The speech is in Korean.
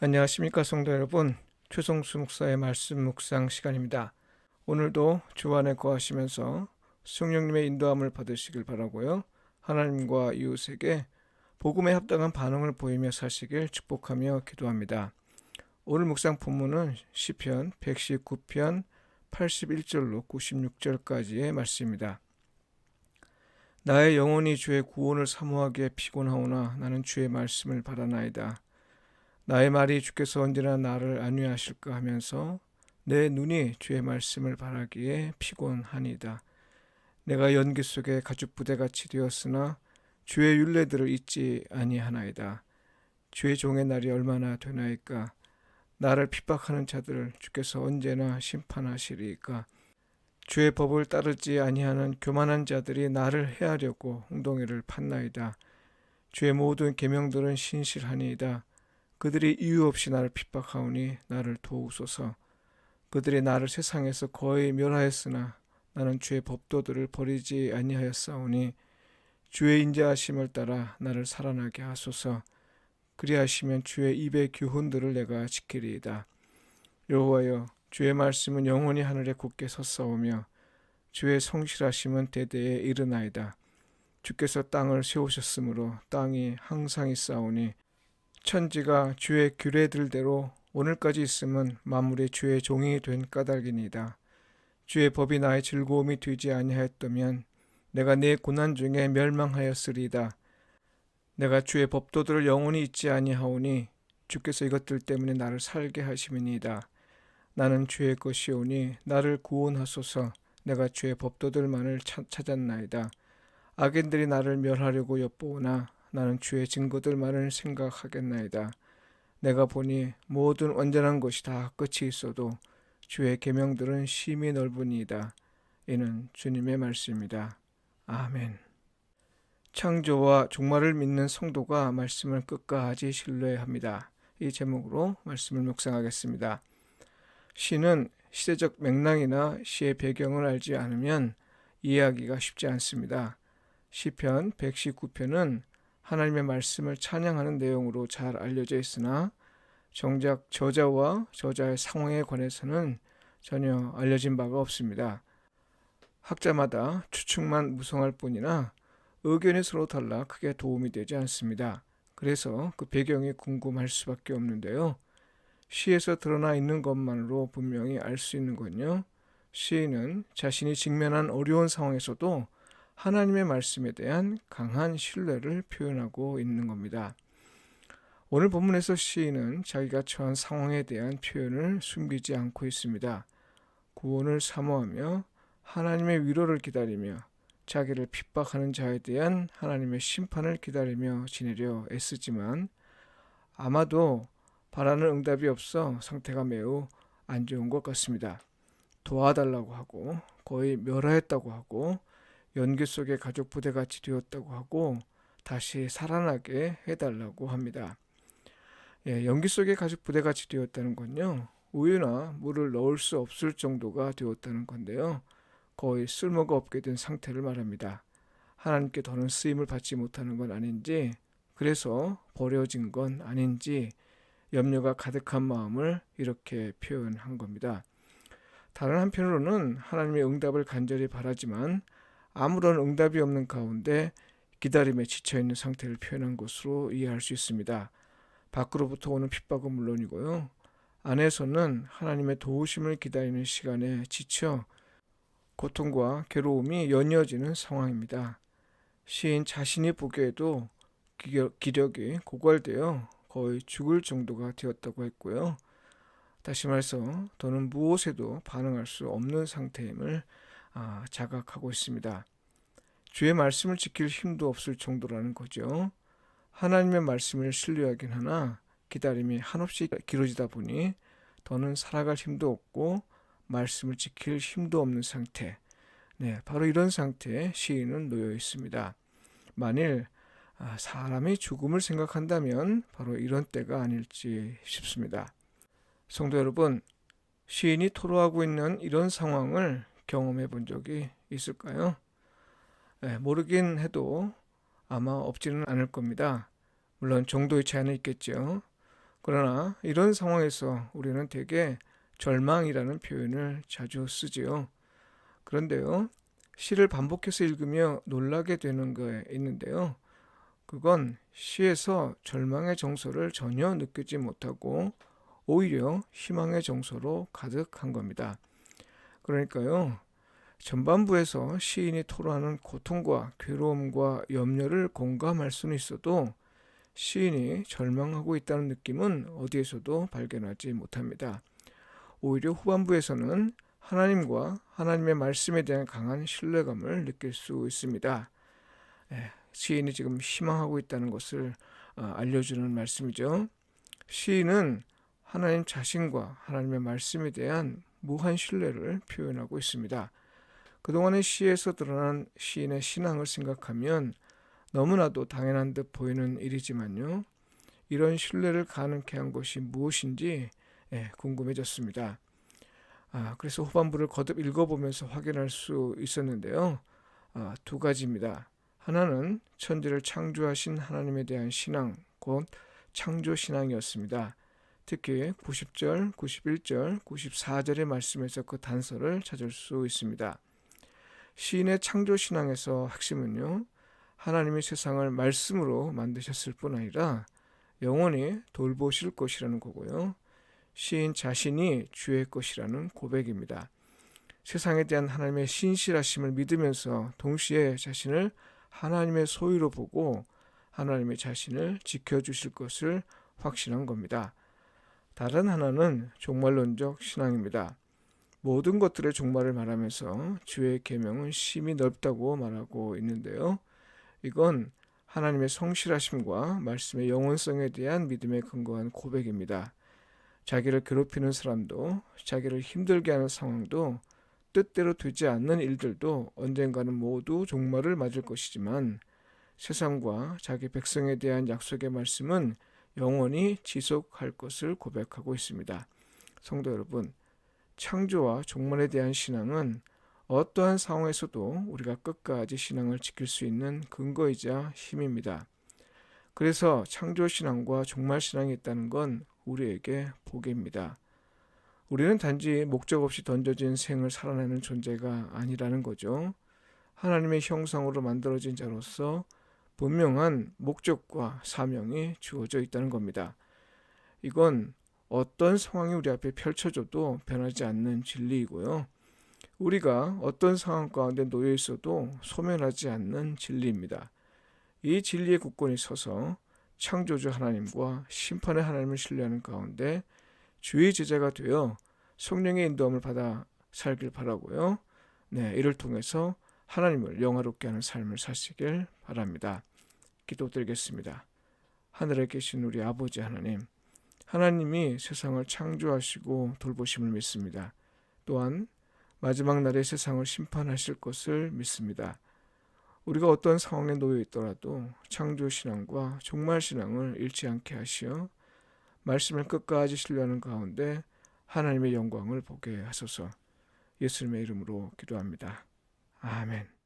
안녕하십니까 성도 여러분. 최성수 목사의 말씀 묵상 시간입니다. 오늘도 주 안에 거하시면서 성령님의 인도함을 받으시길 바라고요. 하나님과 이웃에게 복음에 합당한 반응을 보이며 사시길 축복하며 기도합니다. 오늘 묵상 본문은 시편 119편 81절로 96절까지의 말씀입니다. 나의 영혼이 주의 구원을 사모하기에 피곤하오나 나는 주의 말씀을 바라나이다. 나의 말이 주께서 언제나 나를 안위하실까 하면서 내 눈이 주의 말씀을 바라기에 피곤하니이다. 내가 연기 속에 가죽부대같이 되었으나 주의 율례들을 잊지 아니하나이다. 주의 종의 날이 얼마나 되나이까. 나를 핍박하는 자들을 주께서 언제나 심판하시리이까. 주의 법을 따르지 아니하는 교만한 자들이 나를 해하려고 웅덩이를 팠나이다. 주의 모든 계명들은 신실하니이다. 그들이 이유 없이 나를 핍박하오니 나를 도우소서. 그들이 나를 세상에서 거의 멸하였으나 나는 주의 법도들을 버리지 아니하였사오니 주의 인자하심을 따라 나를 살아나게 하소서. 그리하시면 주의 입의 교훈들을 내가 지키리이다. 여호와여, 주의 말씀은 영원히 하늘에 굳게 섰사오며 주의 성실하심은 대대에 이르나이다. 주께서 땅을 세우셨으므로 땅이 항상 있사오니 천지가 주의 규례들대로 오늘까지 있음은 만물의 주의 종이 된 까닭이니이다. 주의 법이 나의 즐거움이 되지 아니하였다면 내가 내 고난 중에 멸망하였으리이다. 내가 주의 법도들을 영원히 잊지 아니하오니 주께서 이것들 때문에 나를 살게 하심이니이다. 나는 주의 것이오니 나를 구원하소서. 내가 주의 법도들만을 찾았나이다. 악인들이 나를 멸하려고 엿보오나 나는 주의 증거들만을 생각하겠나이다. 내가 보니 모든 완전한 것이 다 끝이 있어도 주의 계명들은 심히 넓으니이다. 이는 주님의 말씀입니다. 아멘. 창조와 종말을 믿는 성도가 말씀을 끝까지 신뢰합니다. 이 제목으로 말씀을 묵상하겠습니다. 시는 시대적 맥락이나 시의 배경을 알지 않으면 이해하기가 쉽지 않습니다. 시편 119편은 하나님의 말씀을 찬양하는 내용으로 잘 알려져 있으나 정작 저자와 저자의 상황에 관해서는 전혀 알려진 바가 없습니다. 학자마다 추측만 무성할 뿐이나 의견이 서로 달라 크게 도움이 되지 않습니다. 그래서 그 배경이 궁금할 수밖에 없는데요. 시에서 드러나 있는 것만으로 분명히 알 수 있는 건요. 시인은 자신이 직면한 어려운 상황에서도 하나님의 말씀에 대한 강한 신뢰를 표현하고 있는 겁니다. 오늘 본문에서 시인은 자기가 처한 상황에 대한 표현을 숨기지 않고 있습니다. 구원을 사모하며 하나님의 위로를 기다리며 자기를 핍박하는 자에 대한 하나님의 심판을 기다리며 지내려 애쓰지만 아마도 바라는 응답이 없어 상태가 매우 안 좋은 것 같습니다. 도와달라고 하고 거의 멸하였다고 하고 연기 속에 가족 부대같이 되었다고 하고 다시 살아나게 해달라고 합니다. 연기 속에 가족 부대같이 되었다는 건요. 우유나 물을 넣을 수 없을 정도가 되었다는 건데요. 거의 쓸모가 없게 된 상태를 말합니다. 하나님께 더는 쓰임을 받지 못하는 건 아닌지, 그래서 버려진 건 아닌지 염려가 가득한 마음을 이렇게 표현한 겁니다. 다른 한편으로는 하나님의 응답을 간절히 바라지만 아무런 응답이 없는 가운데 기다림에 지쳐있는 상태를 표현한 것으로 이해할 수 있습니다. 밖으로부터 오는 핍박은 물론이고요. 안에서는 하나님의 도우심을 기다리는 시간에 지쳐 고통과 괴로움이 연이어지는 상황입니다. 시인 자신이 보기에도 기력이 고갈되어 거의 죽을 정도가 되었다고 했고요. 다시 말해서 더는 무엇에도 반응할 수 없는 상태임을 자각하고 있습니다. 주의 말씀을 지킬 힘도 없을 정도라는 거죠. 하나님의 말씀을 신뢰하긴 하나 기다림이 한없이 길어지다 보니 더는 살아갈 힘도 없고 말씀을 지킬 힘도 없는 상태. 바로 이런 상태에 시인은 놓여 있습니다. 만일 사람이 죽음을 생각한다면 바로 이런 때가 아닐지 싶습니다. 성도 여러분, 시인이 토로하고 있는 이런 상황을 경험해 본 적이 있을까요? 모르긴 해도 아마 없지는 않을 겁니다. 물론 정도의 차이는 있겠죠. 그러나 이런 상황에서 우리는 대개 절망이라는 표현을 자주 쓰지요. 그런데요, 시를 반복해서 읽으며 놀라게 되는 거에 있는데요. 그건 시에서 절망의 정서를 전혀 느끼지 못하고 오히려 희망의 정서로 가득한 겁니다. 그러니까요, 전반부에서 시인이 토로하는 고통과 괴로움과 염려를 공감할 수는 있어도 시인이 절망하고 있다는 느낌은 어디에서도 발견하지 못합니다. 오히려 후반부에서는 하나님과 하나님의 말씀에 대한 강한 신뢰감을 느낄 수 있습니다. 시인이 지금 희망하고 있다는 것을 알려주는 말씀이죠. 시인은 하나님 자신과 하나님의 말씀에 대한 무한 신뢰를 표현하고 있습니다. 그동안의 시에서 드러난 시인의 신앙을 생각하면 너무나도 당연한 듯 보이는 일이지만요. 이런 신뢰를 가능케 한 것이 무엇인지 궁금해졌습니다. 그래서 후반부를 거듭 읽어보면서 확인할 수 있었는데요. 두 가지입니다. 하나는 천지를 창조하신 하나님에 대한 신앙, 곧 창조신앙이었습니다. 특히 90절, 91절, 94절의 말씀에서 그 단서를 찾을 수 있습니다. 시인의 창조신앙에서 핵심은요, 하나님이 세상을 말씀으로 만드셨을 뿐 아니라 영원히 돌보실 것이라는 거고요. 시인 자신이 주의 것이라는 고백입니다. 세상에 대한 하나님의 신실하심을 믿으면서 동시에 자신을 하나님의 소유로 보고 하나님의 자신을 지켜주실 것을 확신한 겁니다. 다른 하나는 종말론적 신앙입니다. 모든 것들의 종말을 말하면서 주의 계명은 심히 넓다고 말하고 있는데요. 이건 하나님의 성실하심과 말씀의 영원성에 대한 믿음에 근거한 고백입니다. 자기를 괴롭히는 사람도, 자기를 힘들게 하는 상황도, 뜻대로 되지 않는 일들도 언젠가는 모두 종말을 맞을 것이지만 세상과 자기 백성에 대한 약속의 말씀은 영원히 지속할 것을 고백하고 있습니다. 성도 여러분, 창조와 종말에 대한 신앙은 어떠한 상황에서도 우리가 끝까지 신앙을 지킬 수 있는 근거이자 힘입니다. 그래서 창조신앙과 종말신앙이 있다는 건 우리에게 복입니다. 우리는 단지 목적 없이 던져진 생을 살아내는 존재가 아니라는 거죠. 하나님의 형상으로 만들어진 자로서 분명한 목적과 사명이 주어져 있다는 겁니다. 이건 어떤 상황이 우리 앞에 펼쳐져도 변하지 않는 진리이고요. 우리가 어떤 상황 가운데 놓여 있어도 소멸하지 않는 진리입니다. 이 진리의 굳건히 서서 창조주 하나님과 심판의 하나님을 신뢰하는 가운데 주의 제자가 되어 성령의 인도함을 받아 살길 바라고요. 이를 통해서 하나님을 영화롭게 하는 삶을 사시길 바랍니다. 기도드리겠습니다. 하늘에 계신 우리 아버지 하나님, 하나님이 세상을 창조하시고 돌보심을 믿습니다. 또한 마지막 날에 세상을 심판하실 것을 믿습니다. 우리가 어떤 상황에 놓여 있더라도 창조신앙과 종말신앙을 잃지 않게 하시어 말씀을 끝까지 신뢰하는 가운데 하나님의 영광을 보게 하소서. 예수님의 이름으로 기도합니다. 아멘.